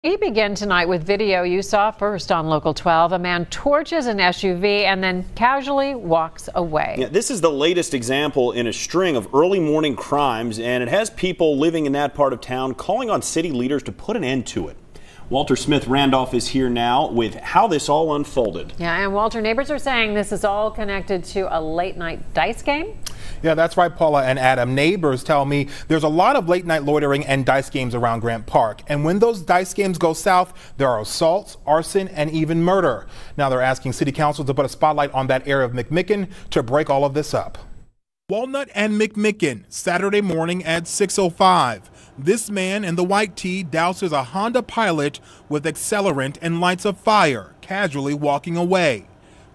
We begin tonight with video you saw first on Local 12. A man torches an SUV and then casually walks away. Yeah, this is the latest example in a string of early morning crimes, and it has people living in that part of town calling on city leaders to put an end to it. Walter Smith Randolph is here now with how this all unfolded. Yeah, and Walter, neighbors are saying this is all connected to a late night dice game. Yeah, that's right, Paula and Adam. Neighbors tell me there's a lot of late night loitering and dice games around Grant Park. And when those dice games go south, there are assaults, arson, and even murder. Now they're asking City Council to put a spotlight on that area of McMicken to break all of this up. Walnut and McMicken, Saturday morning at 6:05. This man in the white tee douses a Honda Pilot with accelerant and lights a fire, casually walking away.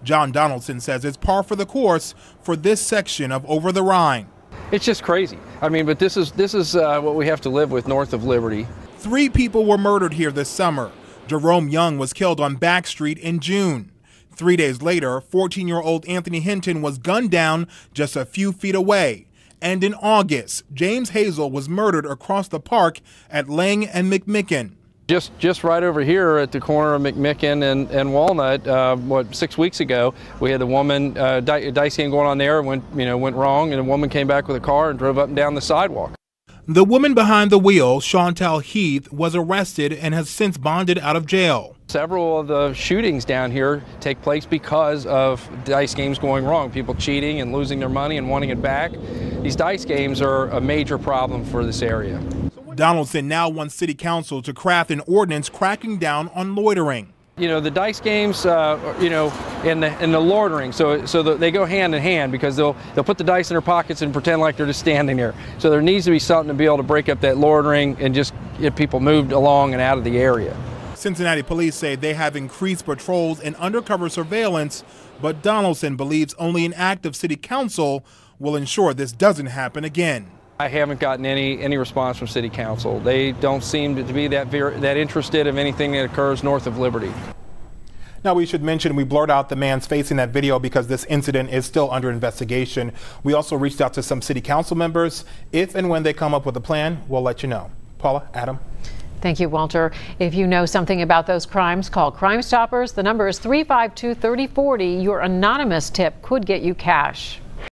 John Donaldson says it's par for the course for this section of Over-the-Rhine. It's just crazy. I mean, but this is what we have to live with north of Liberty. 3 people were murdered here this summer. Jerome Young was killed on Back Street in June. 3 days later, 14-year-old Anthony Hinton was gunned down just a few feet away. And in August, James Hazel was murdered across the park at Lang and McMicken. Just right over here at the corner of McMicken and Walnut, 6 weeks ago, we had a woman dice game going on there. Went wrong, and a woman came back with a car and drove up and down the sidewalk. The woman behind the wheel, Chantel Heath, was arrested and has since bonded out of jail. Several of the shootings down here take place because of dice games going wrong. People cheating and losing their money and wanting it back. These dice games are a major problem for this area. Donaldson now wants City Council to craft an ordinance cracking down on loitering. You know, the dice games, and the loitering, so they go hand in hand, because they'll put the dice in their pockets and pretend like they're just standing there. So there needs to be something to be able to break up that loitering and just get people moved along and out of the area. Cincinnati police say they have increased patrols and undercover surveillance, but Donaldson believes only an act of City Council will ensure this doesn't happen again. I haven't gotten any response from City Council. They don't seem to be that interested in anything that occurs north of Liberty. Now, we should mention we blurred out the man's face in that video because this incident is still under investigation. We also reached out to some City Council members. If and when they come up with a plan, we'll let you know. Paula, Adam. Thank you, Walter. If you know something about those crimes, call Crime Stoppers. The number is 352-3040. Your anonymous tip could get you cash.